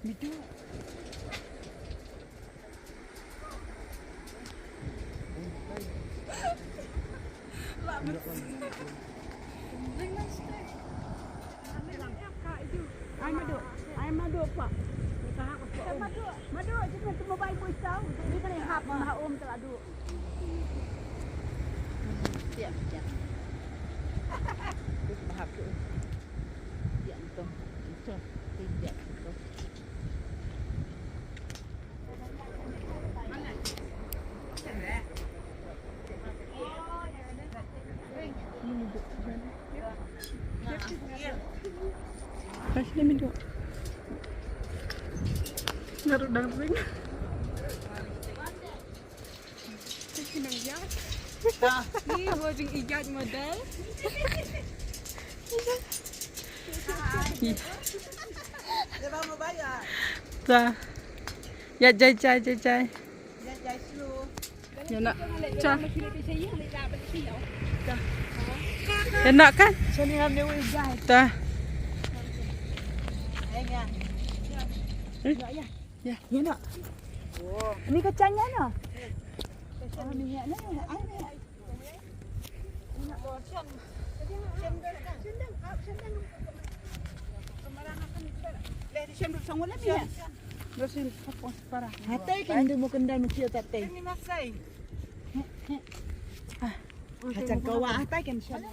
Itu. Ai madu pak. Madu cuma tu mobile boy tahu. Ni kan hap om teradu. Siap. Tu hap tu. Siap tu. Itu tidak tu. Kasih minum. Naruh dalam ring. Kasih nang jat. Ni wajing ijat model. Dia mau bayar. Dah. Ya jai. Ya jai slow. Ya nak. Cah. Enak kan? Sini ambil ijat. Dah. Ya nak. Oh, ini kacangnya no. Oh, minyaknya ai ni. Nak bawa siam. Siam duk sangwala minyak. Dosin apa parah. Hatai kan dia mau kendal mesti tak teh. Ini masai. Kacang kawah hatai kan siam.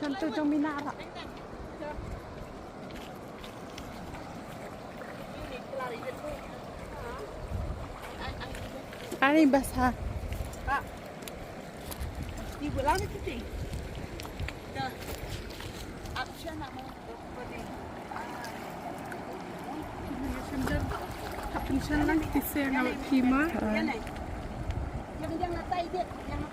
Contoh jom minara. Ani basah. Pak. Ibu lagi tu. Dah. Apa nak mau beli? Apa insyaallah kita nak kima. Yang natai dia, jangan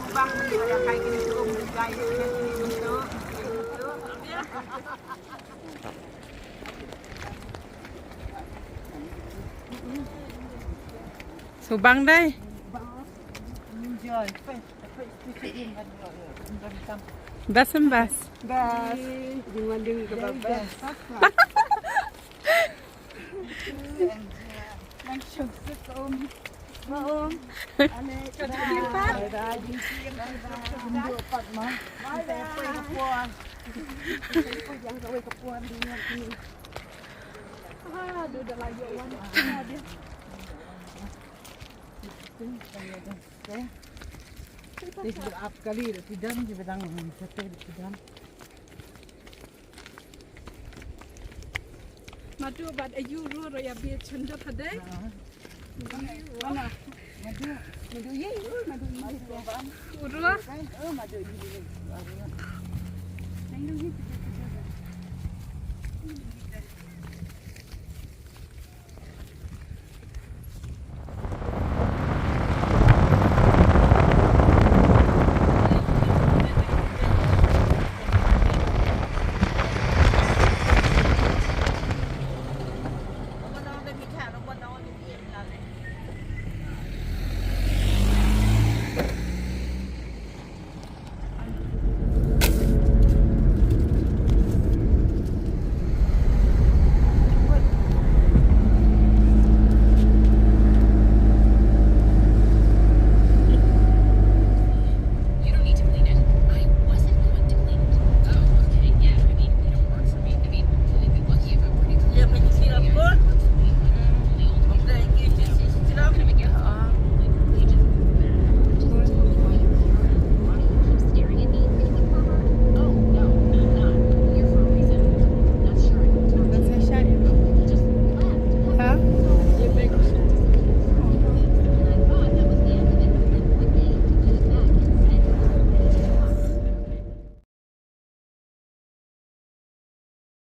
Subang yang kayak gini tuh guys bentuk. Subang đây. Bas embas. Bas. Jangan dengar ke bas. Langsung om. Om. Ane cepat. Dah jin bentuk pat mah. Sampai ke puan. Yang sampai ke puan di sini. Aduh dah lagi wan. Dia. Ini berapa kali tidak di bedang sate di bedang. Madu bad ayu ru ya bi chanda phade. Mana? Madu ye madu madu ban. Uru? Madu ni. Nang ni.